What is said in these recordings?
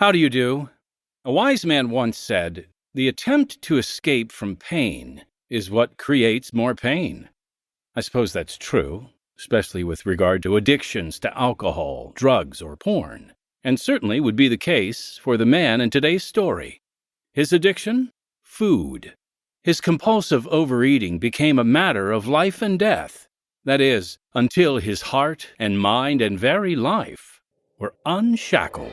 How do you do? A wise man once said, "The attempt to escape from pain is what creates more pain." I suppose that's true, especially with regard to addictions to alcohol, drugs, or porn, and certainly would be the case for the man in today's story. His addiction? Food. His compulsive overeating became a matter of life and death. That is, until his heart and mind and very life were unshackled.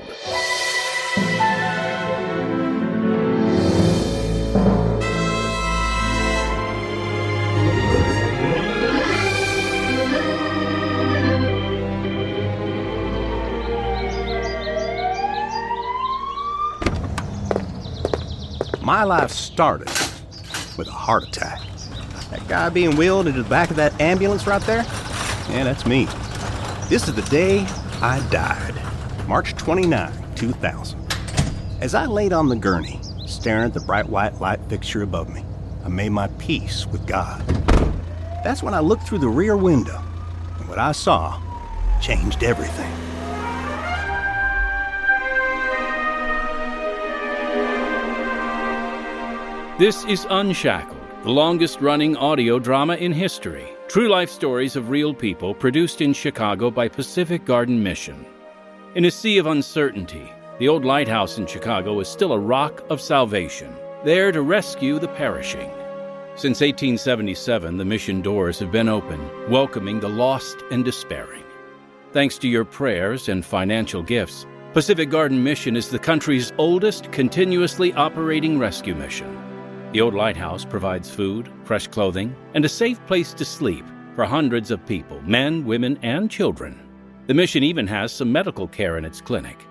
My life started with a heart attack. That guy being wheeled into the back of that ambulance right there? Yeah, that's me. This is the day I died. March 29, 2000. As I laid on the gurney, staring at the bright white light fixture above me, I made my peace with God. That's when I looked through the rear window, and what I saw changed everything. This is Unshackled, the longest-running audio drama in history. True life stories of real people produced in Chicago by Pacific Garden Mission. In a sea of uncertainty, the old lighthouse in Chicago is still a rock of salvation, there to rescue the perishing. Since 1877, the mission doors have been open, welcoming the lost and despairing. Thanks to your prayers and financial gifts, Pacific Garden Mission is the country's oldest continuously operating rescue mission. The old lighthouse provides food, fresh clothing, and a safe place to sleep for hundreds of people, men, women, and children. The mission even has some medical care in its clinic.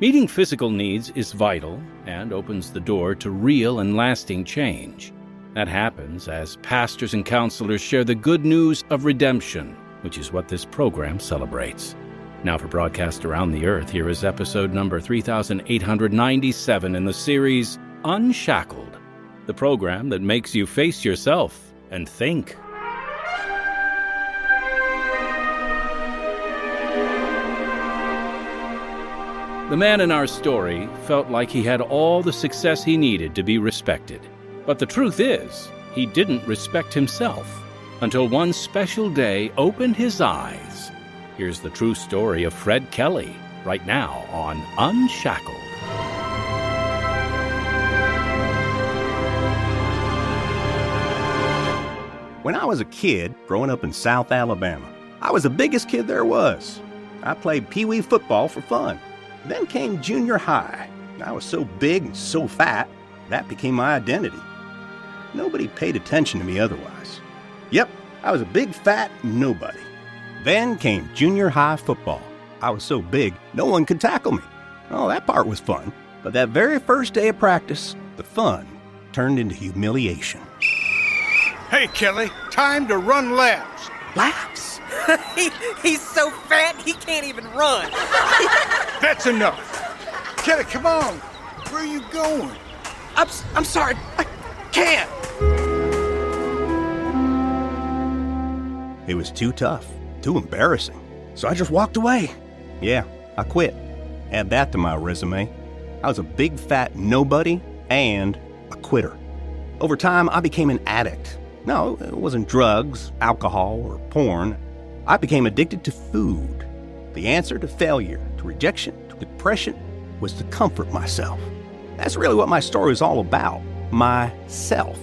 Meeting physical needs is vital and opens the door to real and lasting change. That happens as pastors and counselors share the good news of redemption, which is what this program celebrates. Now for broadcast around the earth, here is episode number 3897 in the series Unshackled, the program that makes you face yourself and think. The man in our story felt like he had all the success he needed to be respected. But the truth is, he didn't respect himself until one special day opened his eyes. Here's the true story of Fred Kelley, right now on Unshackled. When I was a kid, growing up in South Alabama, I was the biggest kid there was. I played pee-wee football for fun. Then came junior high. I was so big and so fat, that became my identity. Nobody paid attention to me otherwise. Yep, I was a big fat nobody. Then came junior high football. I was so big, no one could tackle me. Oh, that part was fun. But that very first day of practice, the fun turned into humiliation. Hey, Kelly, time to run laps. Laps? He's so fat, he can't even run. That's enough. Kelly, come on. Where are you going? I'm sorry, I can't. It was too tough, too embarrassing. So I just walked away. Yeah, I quit. Add that to my resume. I was a big fat nobody and a quitter. Over time, I became an addict. No, it wasn't drugs, alcohol, or porn. I became addicted to food. The answer to failure, to rejection, to depression, was to comfort myself. That's really what my story is all about. Myself.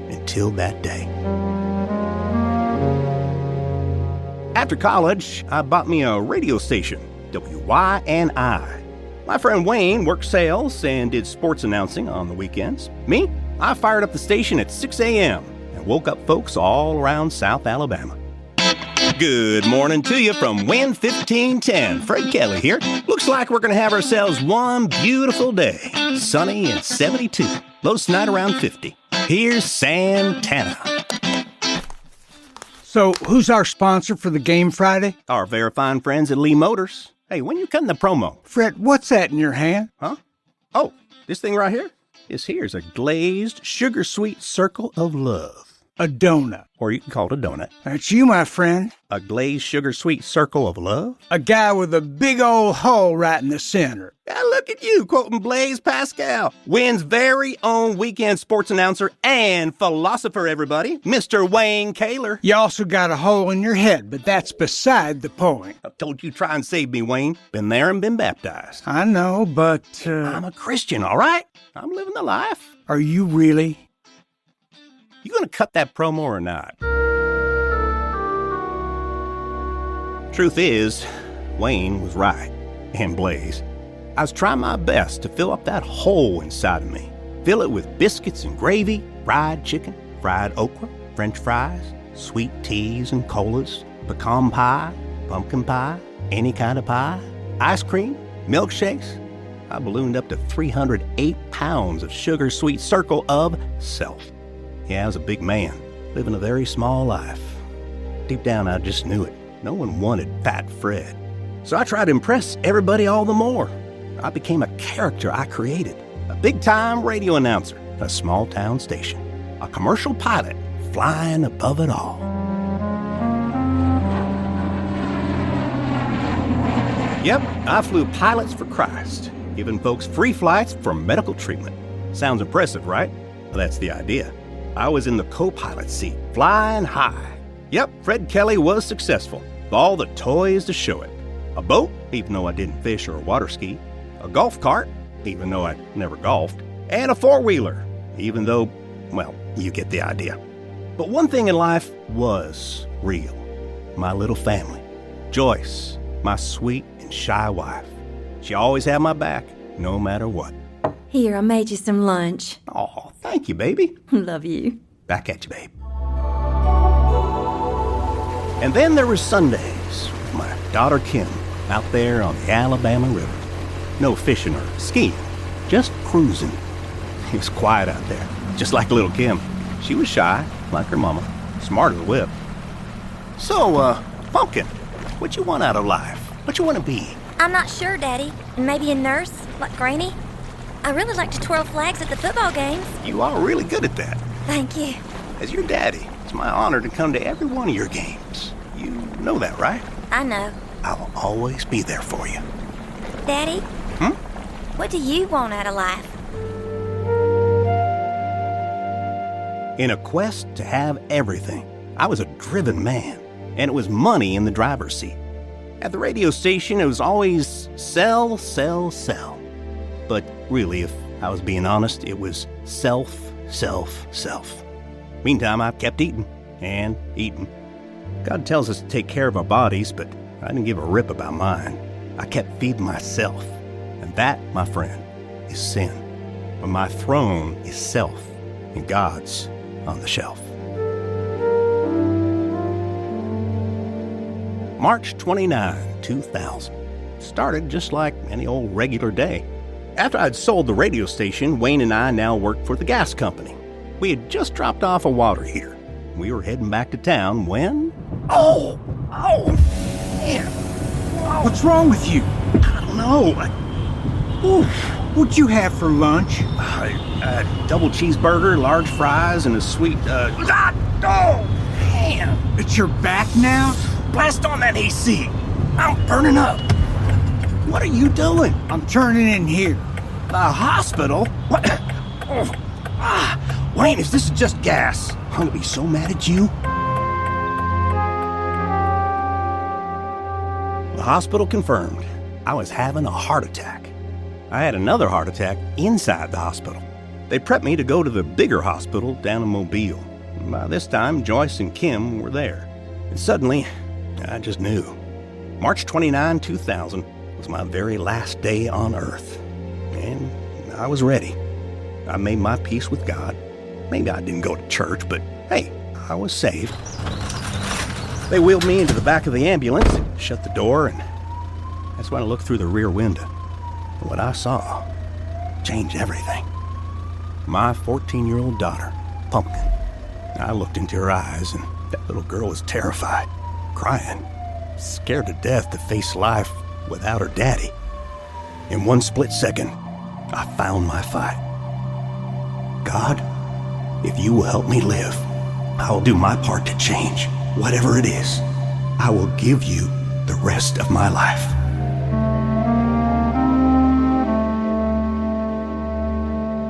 Until that day. After college, I bought me a radio station, WYNI. My friend Wayne worked sales and did sports announcing on the weekends. Me, I fired up the station at 6 a.m. and woke up folks all around South Alabama. Good morning to you from Win 1510. Fred Kelley here. Looks like we're going to have ourselves one beautiful day. Sunny and 72. Low tonight around 50. Here's Santana. So, who's our sponsor for the game Friday? Our very fine friends at Lee Motors. Hey, when you cutting the promo? Fred, what's that in your hand? Huh? Oh, this thing right here? Here's a glazed, sugar-sweet circle of love. A donut. Or you can call it a donut. That's you, my friend. A glazed sugar-sweet circle of love? A guy with a big old hole right in the center. Yeah, look at you, quoting Blaise Pascal, Wynn's very own weekend sports announcer and philosopher, everybody, Mr. Wayne Kaler. You also got a hole in your head, but that's beside the point. I told you try and save me, Wayne. Been there and been baptized. I know, but... I'm a Christian, all right? I'm living the life. Are you really? You gonna cut that promo or not? Truth is, Wayne was right, and Blaise. I was trying my best to fill up that hole inside of me. Fill it with biscuits and gravy, fried chicken, fried okra, french fries, sweet teas and colas, pecan pie, pumpkin pie, any kind of pie, ice cream, milkshakes. I ballooned up to 308 pounds of sugar-sweet circle of self. Yeah, I was a big man, living a very small life. Deep down, I just knew it. No one wanted Fat Fred. So I tried to impress everybody all the more. I became a character I created. A big-time radio announcer at a small-town station. A commercial pilot flying above it all. Yep, I flew pilots for Christ, giving folks free flights for medical treatment. Sounds impressive, right? Well, that's the idea. I was in the co-pilot seat, flying high. Yep, Fred Kelley was successful, with all the toys to show it. A boat, even though I didn't fish or water ski. A golf cart, even though I never golfed. And a four-wheeler, even though, well, you get the idea. But one thing in life was real. My little family. Joyce, my sweet and shy wife. She always had my back, no matter what. Here, I made you some lunch. Oh, thank you, baby. Love you. Back at you, babe. And then there were Sundays with my daughter Kim out there on the Alabama River. No fishing or skiing, just cruising. It was quiet out there, just like little Kim. She was shy, like her mama, smart as a whip. So, Pumpkin, what you want out of life? What you want to be? I'm not sure, Daddy. Maybe a nurse, like Granny. I really like to twirl flags at the football games. You are really good at that. Thank you. As your daddy, it's my honor to come to every one of your games. You know that, right? I know. I'll always be there for you. Daddy? What do you want out of life? In a quest to have everything, I was a driven man, and it was money in the driver's seat. At the radio station, it was always sell, sell, sell. But really, if I was being honest, it was self, self, self. Meantime, I kept eating and eating. God tells us to take care of our bodies, but I didn't give a rip about mine. I kept feeding myself. And that, my friend, is sin. But my throne is self, and God's on the shelf. March 29, 2000. Started just like any old regular day. After I'd sold the radio station, Wayne and I now worked for the gas company. We had just dropped off a water heater. We were heading back to town when... Oh, man. What's wrong with you? I don't know. What'd you have for lunch? A double cheeseburger, large fries, and a sweet, man. It's your back now? Blast on that AC. I'm burning up. What are you doing? I'm turning in here. The hospital? What? Wayne, if this is just gas, I'm gonna be so mad at you. The hospital confirmed I was having a heart attack. I had another heart attack inside the hospital. They prepped me to go to the bigger hospital down in Mobile. By this time, Joyce and Kim were there. And suddenly, I just knew. March 29, 2000 was my very last day on Earth. And I was ready. I made my peace with God. Maybe I didn't go to church, but hey, I was saved. They wheeled me into the back of the ambulance, shut the door, and that's when I looked through the rear window. What I saw changed everything. My 14-year-old daughter, Pumpkin. I looked into her eyes, and that little girl was terrified, crying, scared to death to face life without her daddy. In one split second, I found my fight. God, if you will help me live, I'll do my part to change. Whatever it is, I will give you the rest of my life.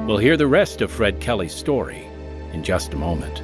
We'll hear the rest of Fred Kelley's story in just a moment.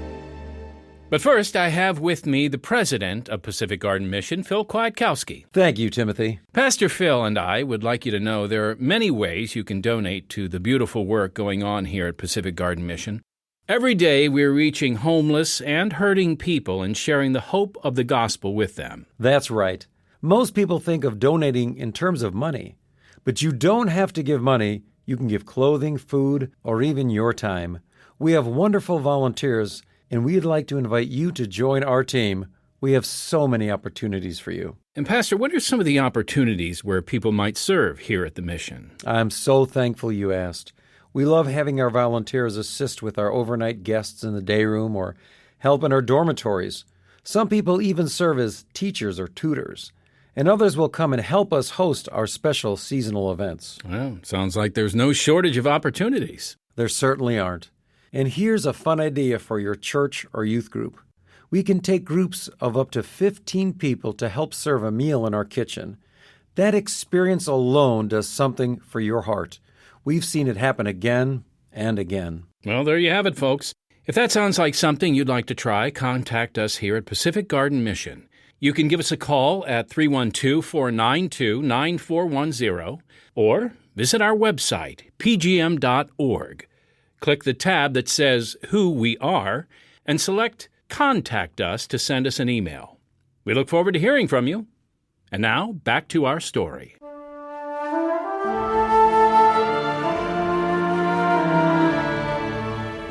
But first, I have with me the president of Pacific Garden Mission, Phil Kwiatkowski. Thank you, Timothy. Pastor Phil and I would like you to know there are many ways you can donate to the beautiful work going on here at Pacific Garden Mission. Every day, we're reaching homeless and hurting people and sharing the hope of the gospel with them. That's right. Most people think of donating in terms of money. But you don't have to give money. You can give clothing, food, or even your time. We have wonderful volunteers, and we'd like to invite you to join our team. We have so many opportunities for you. And Pastor, what are some of the opportunities where people might serve here at the mission? I'm so thankful you asked. We love having our volunteers assist with our overnight guests in the day room or help in our dormitories. Some people even serve as teachers or tutors. And others will come and help us host our special seasonal events. Well, sounds like there's no shortage of opportunities. There certainly aren't. And here's a fun idea for your church or youth group. We can take groups of up to 15 people to help serve a meal in our kitchen. That experience alone does something for your heart. We've seen it happen again and again. Well, there you have it, folks. If that sounds like something you'd like to try, contact us here at Pacific Garden Mission. You can give us a call at 312-492-9410 or visit our website, pgm.org. Click the tab that says Who We Are and select Contact Us to send us an email. We look forward to hearing from you. And now, back to our story.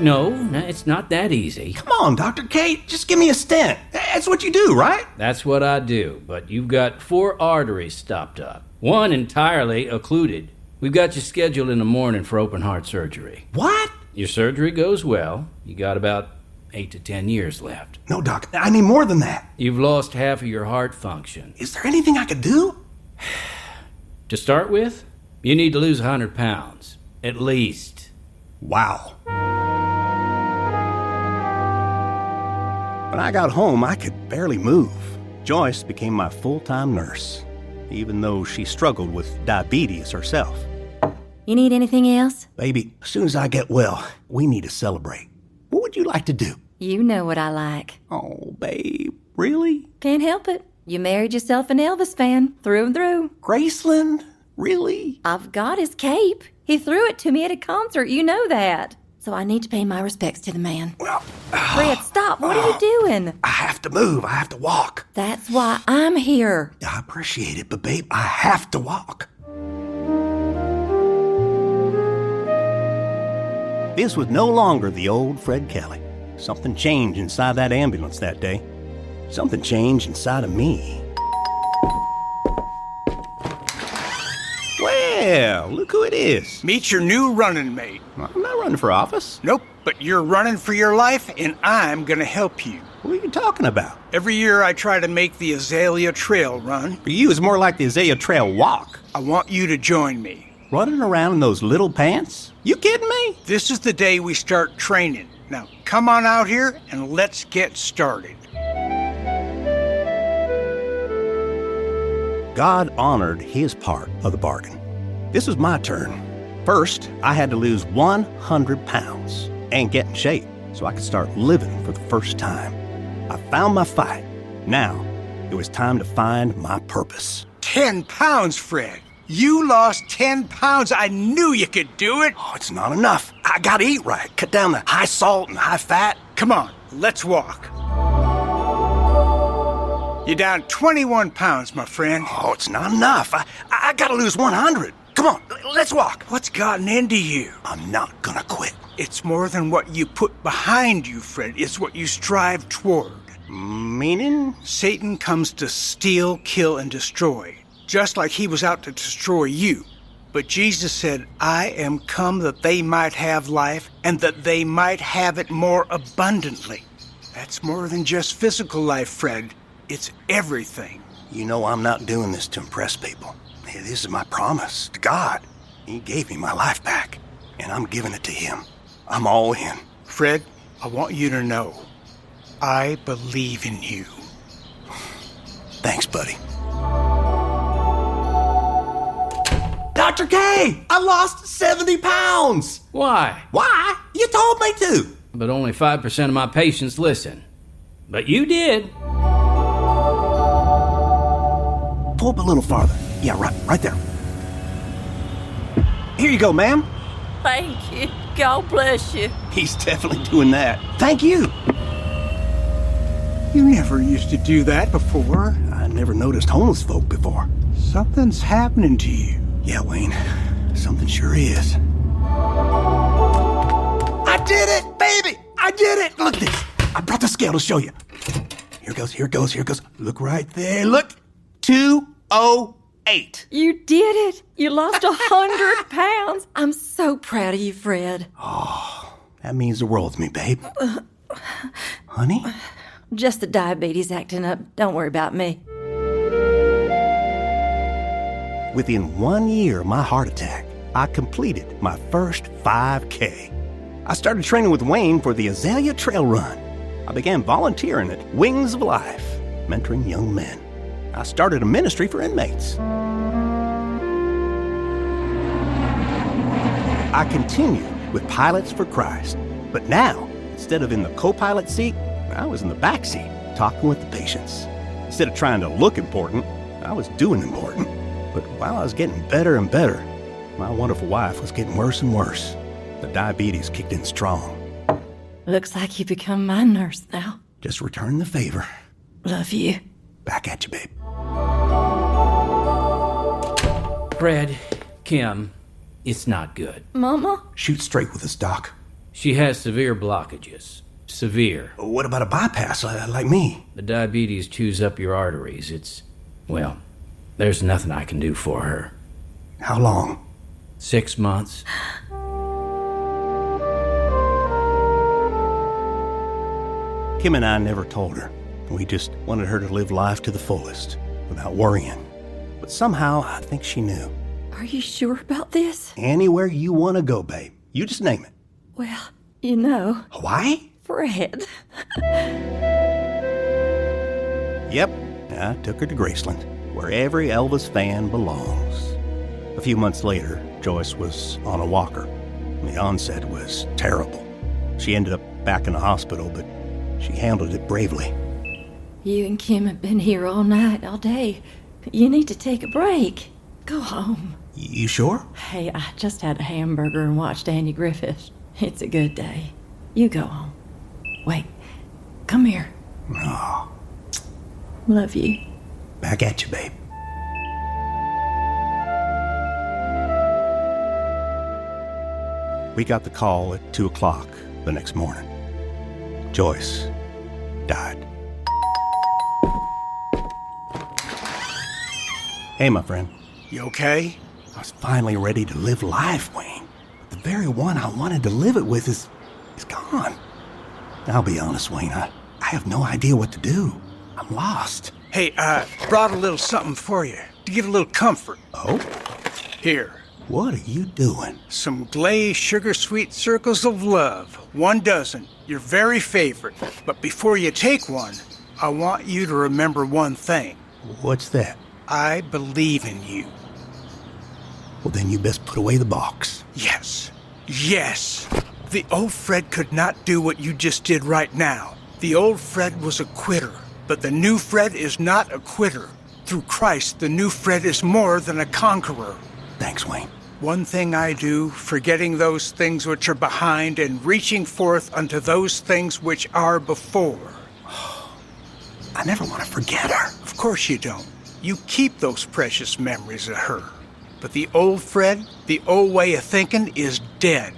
No, it's not that easy. Come on, Dr. Kate, just give me a stent. That's what you do, right? That's what I do, but you've got 4 arteries stopped up. One entirely occluded. We've got you scheduled in the morning for open heart surgery. What? Your surgery goes well. You got about 8 to 10 years left. No, Doc, I need more than that. You've lost half of your heart function. Is there anything I could do? To start with, you need to lose 100 pounds. At least. Wow. When I got home, I could barely move. Joyce became my full-time nurse, even though she struggled with diabetes herself. You need anything else? Baby, as soon as I get well, we need to celebrate. What would you like to do? You know what I like. Oh, babe, really? Can't help it. You married yourself an Elvis fan, through and through. Graceland? Really? I've got his cape. He threw it to me at a concert, you know that. So I need to pay my respects to the man. Well, Fred, stop. What are you doing? I have to move. I have to walk. That's why I'm here. I appreciate it, but babe, I have to walk. This was no longer the old Fred Kelley. Something changed inside that ambulance that day. Something changed inside of me. Well, look who it is. Meet your new running mate. I'm not running for office. Nope, but you're running for your life, and I'm gonna help you. What are you talking about? Every year I try to make the Azalea Trail run. For you, it's more like the Azalea Trail walk. I want you to join me. Running around in those little pants? You kidding me? This is the day we start training. Now, come on out here and let's get started. God honored his part of the bargain. This was my turn. First, I had to lose 100 pounds and get in shape so I could start living for the first time. I found my fight. Now, it was time to find my purpose. 10 pounds, Fred. You lost 10 pounds. I knew you could do it. Oh, it's not enough. I gotta eat right. Cut down the high salt and high fat. Come on, let's walk. You're down 21 pounds, my friend. Oh, it's not enough. I gotta lose 100. Come on, let's walk. What's gotten into you? I'm not gonna quit. It's more than what you put behind you, Fred. It's what you strive toward. Meaning? Satan comes to steal, kill, and destroy, just like he was out to destroy you. But Jesus said, I am come that they might have life, and that they might have it more abundantly. That's more than just physical life, Fred. It's everything. You know I'm not doing this to impress people. Hey, this is my promise to God. He gave me my life back, and I'm giving it to him. I'm all in. Fred, I want you to know, I believe in you. Thanks, buddy. Dr. K, I lost 70 pounds. Why? Why? You told me to. But only 5% of my patients listen. But you did. Pull up a little farther. Yeah, right there. Here you go, ma'am. Thank you. God bless you. He's definitely doing that. Thank you. You never used to do that before. I never noticed homeless folk before. Something's happening to you. Yeah, Wayne, something sure is. I did it, baby! I did it! Look at this. I brought the scale to show you. Here it goes. Look right there. Look. 208. You did it. You lost 100 pounds. I'm so proud of you, Fred. Oh, that means the world to me, babe. Honey? Just the diabetes acting up. Don't worry about me. Within 1 year of my heart attack, I completed my first 5K. I started training with Wayne for the Azalea Trail Run. I began volunteering at Wings of Life, mentoring young men. I started a ministry for inmates. I continued with Pilots for Christ, but now, instead of in the co-pilot seat, I was in the back seat, talking with the patients. Instead of trying to look important, I was doing important. But while I was getting better and better, my wonderful wife was getting worse and worse. The diabetes kicked in strong. Looks like you become my nurse now. Just return the favor. Love you. Back at you, babe. Fred, Kim, it's not good. Mama? Shoot straight with us, Doc. She has severe blockages. Severe. What about a bypass like me? The diabetes chews up your arteries. Well, there's nothing I can do for her. How long? 6 months. Kim and I never told her. We just wanted her to live life to the fullest, without worrying. But somehow, I think she knew. Are you sure about this? Anywhere you want to go, babe. You just name it. Well, you know. Hawaii? Fred. Yep. I took her to Graceland, where every Elvis fan belongs. A few months later, Joyce was on a walker. The onset was terrible. She ended up back in the hospital, but she handled it bravely. You and Kim have been here all night, all day. You need to take a break. Go home. You sure? Hey, I just had a hamburger and watched Andy Griffith. It's a good day. You go home. Wait. Come here. Oh. Love you. Back at you, babe. We got the call at 2 o'clock the next morning. Joyce died. Hey, my friend. You okay? I was finally ready to live life, Wayne. But the very one I wanted to live it with is gone. I'll be honest, Wayne. I have no idea what to do. I'm lost. Hey, brought a little something for you to give a little comfort. Oh? Here. What are you doing? Some glazed sugar-sweet circles of love. 1 dozen. Your very favorite. But before you take one, I want you to remember one thing. What's that? I believe in you. Well, then you best put away the box. Yes. Yes. The old Fred could not do what you just did right now. The old Fred was a quitter, but the new Fred is not a quitter. Through Christ, the new Fred is more than a conqueror. Thanks, Wayne. One thing I do, forgetting those things which are behind and reaching forth unto those things which are before. I never want to forget her. Of course you don't. You keep those precious memories of her. But the old Fred, the old way of thinking, is dead.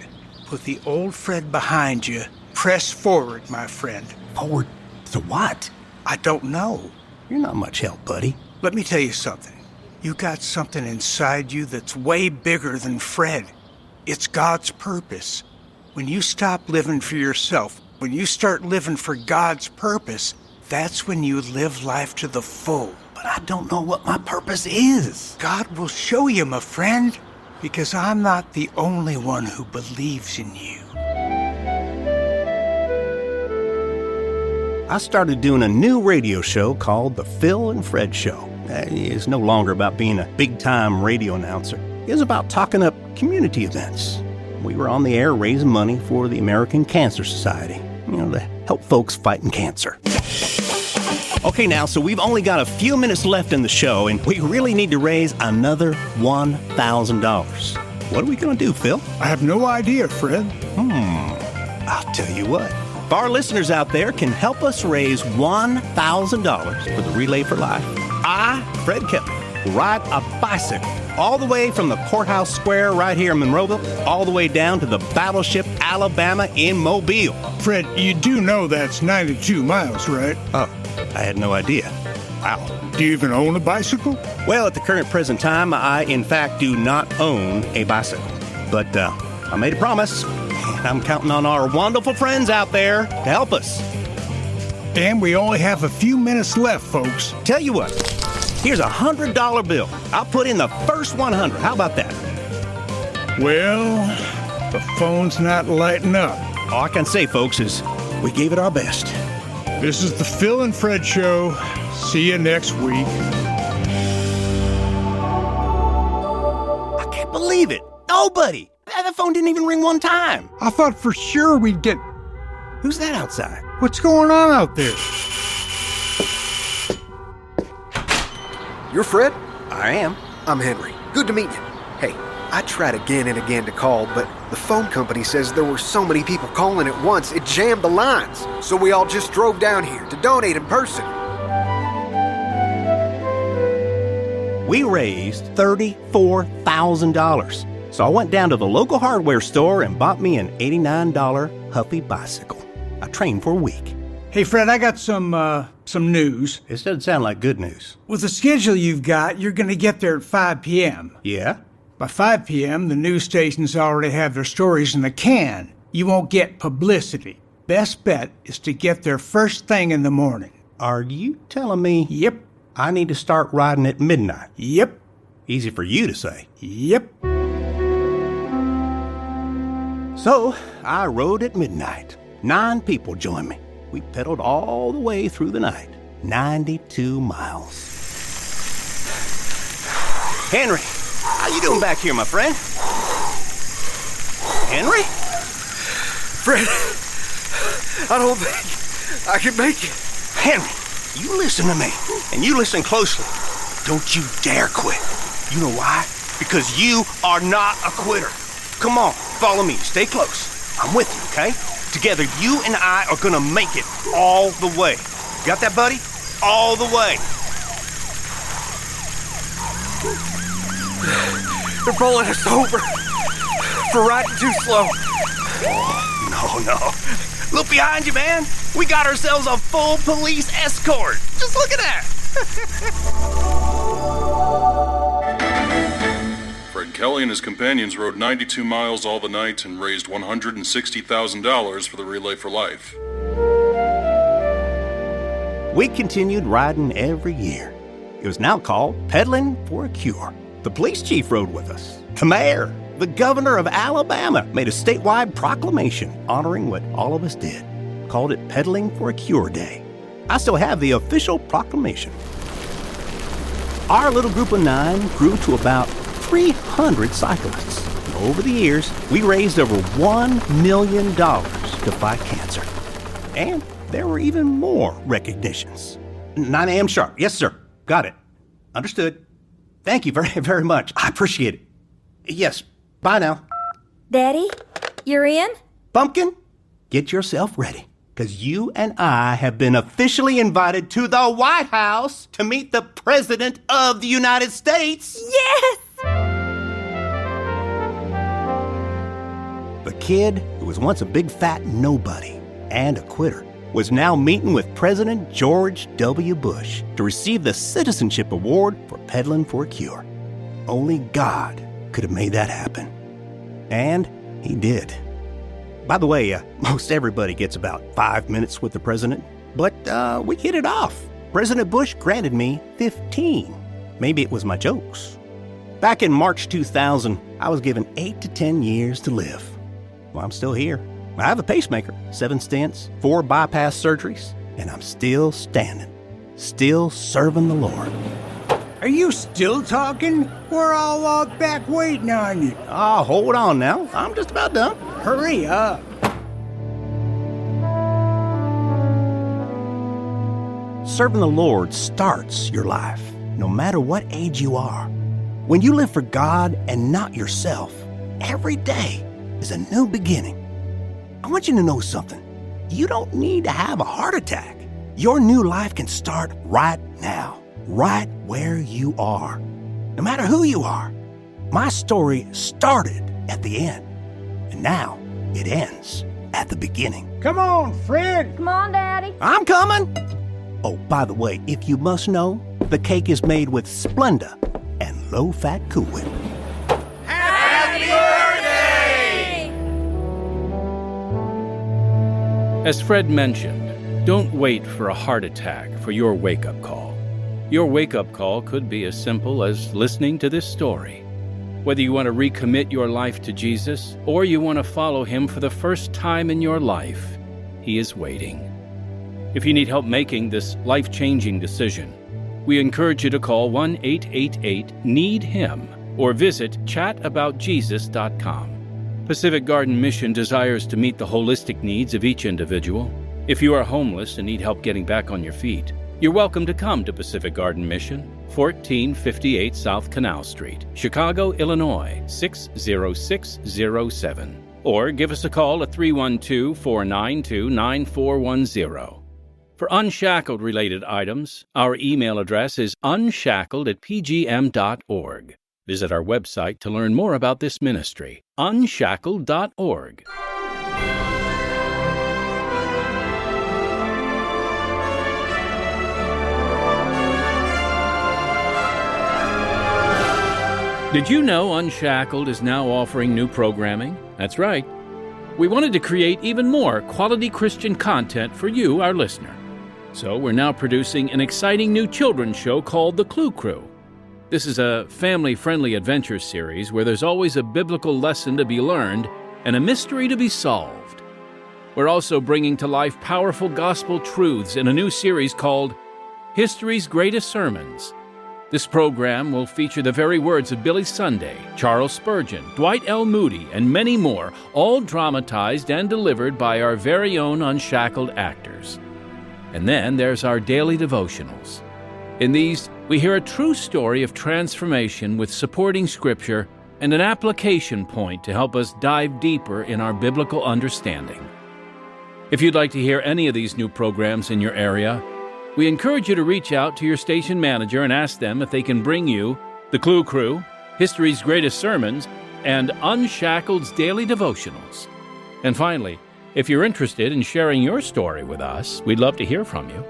Put the old Fred behind you. Press forward, my friend. Forward to what? I don't know. You're not much help, buddy. Let me tell you something. You got something inside you that's way bigger than Fred. It's God's purpose. When you stop living for yourself, when you start living for God's purpose, that's when you live life to the full. But I don't know what my purpose is. God will show you, my friend, because I'm not the only one who believes in you. I started doing a new radio show called The Phil and Fred Show. It's no longer about being a big-time radio announcer. It was about talking up community events. We were on the air raising money for the American Cancer Society, to help folks fighting cancer. Okay, now, so we've only got a few minutes left in the show, and we really need to raise another $1,000. What are we going to do, Phil? I have no idea, Fred. I'll tell you what. If our listeners out there can help us raise $1,000 for the Relay for Life, I, Fred Kelley, will ride a bicycle all the way from the courthouse square right here in Monroeville, all the way down to the battleship Alabama in Mobile. Fred, you do know that's 92 miles, right? Oh, I had no idea. Wow. Do you even own a bicycle? Well, at the present time, I, in fact, do not own a bicycle. But I made a promise, and I'm counting on our wonderful friends out there to help us. And we only have a few minutes left, folks. Tell you what, here's a $100 bill. I'll put in the first 100. How about that? Well, the phone's not lighting up. All I can say, folks, is we gave it our best. This is the Phil and Fred Show. See you next week. I can't believe it. Nobody. That phone didn't even ring one time. I thought for sure we'd get... Who's that outside? What's going on out there? You're Fred? I am. I'm Henry. Good to meet you. Hey, I tried again and again to call, but the phone company says there were so many people calling at once, it jammed the lines. So we all just drove down here to donate in person. We raised $34,000. So I went down to the local hardware store and bought me an $89 Huffy bicycle. I trained for a week. Hey, Fred, I got some news. This doesn't sound like good news. With the schedule you've got, you're going to get there at 5 p.m. Yeah? By 5 p.m., the news stations already have their stories in the can. You won't get publicity. Best bet is to get there first thing in the morning. Are you telling me... Yep. I need to start riding at midnight? Yep. Easy for you to say. Yep. So, I rode at midnight. 9 people joined me. We pedaled all the way through the night. 92 miles. Henry, how you doing back here, my friend? Henry? Fred, I don't think I can make it. Henry, you listen to me, and you listen closely. Don't you dare quit. You know why? Because you are not a quitter. Come on, follow me. Stay close. I'm with you, okay? Together, you and I are gonna make it all the way. Got that, buddy? All the way. They're pulling us over for riding too slow. No. Look behind you, man. We got ourselves a full police escort. Just look at that. Fred Kelley and his companions rode 92 miles all the night and raised $160,000 for the Relay for Life. We continued riding every year. It was now called Peddling for a Cure. The police chief rode with us. The mayor, the governor of Alabama, made a statewide proclamation honoring what all of us did. Called it Peddling for a Cure Day. I still have the official proclamation. Our little group of 9 grew to about 300 cyclists. Over the years, we raised over $1 million to fight cancer. And there were even more recognitions. 9 a.m. sharp. Yes, sir. Got it. Understood. Thank you very, very much. I appreciate it. Yes. Bye now. Daddy, you're in? Pumpkin, get yourself ready, because you and I have been officially invited to the White House to meet the President of the United States. Yes! The kid who was once a big fat nobody and a quitter was now meeting with President George W. Bush to receive the Citizenship Award for Peddling for a Cure. Only God could have made that happen. And he did. By the way, most everybody gets about 5 minutes with the president, but we hit it off. President Bush granted me 15. Maybe it was my jokes. Back in March 2000, I was given 8 to 10 years to live. Well, I'm still here. I have a pacemaker, 7 stents, 4 bypass surgeries, and I'm still standing, still serving the Lord. Are you still talking? We're all out back waiting on you. Oh, hold on now. I'm just about done. Hurry up. Serving the Lord starts your life, no matter what age you are. When you live for God and not yourself, every day is a new beginning. I want you to know something. You don't need to have a heart attack. Your new life can start right now, right where you are, no matter who you are. My story started at the end, and now it ends at the beginning. Come on, Fred. Come on, Daddy. I'm coming. Oh, by the way, if you must know, the cake is made with Splenda and low-fat Cool Whip. Happy birthday! As Fred mentioned, don't wait for a heart attack for your wake-up call. Your wake-up call could be as simple as listening to this story. Whether you want to recommit your life to Jesus or you want to follow him for the first time in your life, he is waiting. If you need help making this life-changing decision, we encourage you to call 1-888-NEED-HIM or visit chataboutjesus.com. Pacific Garden Mission desires to meet the holistic needs of each individual. If you are homeless and need help getting back on your feet, you're welcome to come to Pacific Garden Mission, 1458 South Canal Street, Chicago, Illinois, 60607. Or give us a call at 312-492-9410. For Unshackled-related items, our email address is unshackled@pgm.org. Visit our website to learn more about this ministry, unshackled.org. Did you know Unshackled is now offering new programming? That's right. We wanted to create even more quality Christian content for you, our listener. So we're now producing an exciting new children's show called The Clue Crew. This is a family-friendly adventure series where there's always a biblical lesson to be learned and a mystery to be solved. We're also bringing to life powerful gospel truths in a new series called History's Greatest Sermons. This program will feature the very words of Billy Sunday, Charles Spurgeon, Dwight L. Moody, and many more, all dramatized and delivered by our very own Unshackled actors. And then there's our daily devotionals. In these, we hear a true story of transformation with supporting scripture and an application point to help us dive deeper in our biblical understanding. If you'd like to hear any of these new programs in your area, we encourage you to reach out to your station manager and ask them if they can bring you The Clue Crew, History's Greatest Sermons, and Unshackled's Daily Devotionals. And finally, if you're interested in sharing your story with us, we'd love to hear from you.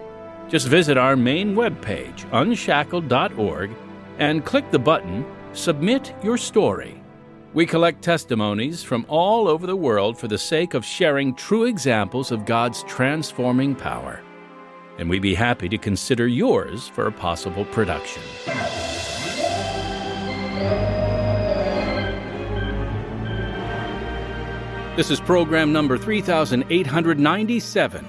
Just visit our main webpage, unshackled.org, and click the button, Submit Your Story. We collect testimonies from all over the world for the sake of sharing true examples of God's transforming power. And we'd be happy to consider yours for a possible production. This is program number 3897.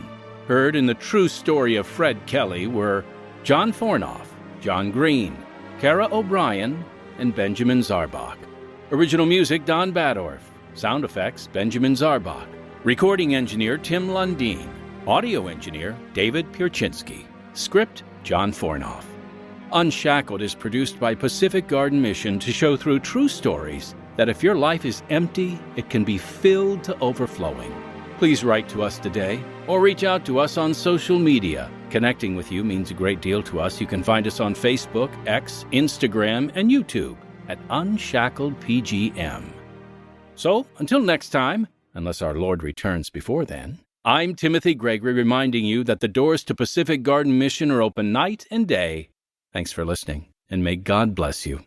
Heard in the true story of Fred Kelley were John Fornoff, John Green, Kara O'Brien, and Benjamin Zarbach. Original music, Don Badorf. Sound effects, Benjamin Zarbach. Recording engineer, Tim Lundeen. Audio engineer, David Pierczynski. Script, John Fornoff. Unshackled is produced by Pacific Garden Mission to show through true stories that if your life is empty, it can be filled to overflowing. Please write to us today or reach out to us on social media. Connecting with you means a great deal to us. You can find us on Facebook, X, Instagram, and YouTube at Unshackled PGM. So, until next time, unless our Lord returns before then, I'm Timothy Gregory reminding you that the doors to Pacific Garden Mission are open night and day. Thanks for listening, and may God bless you.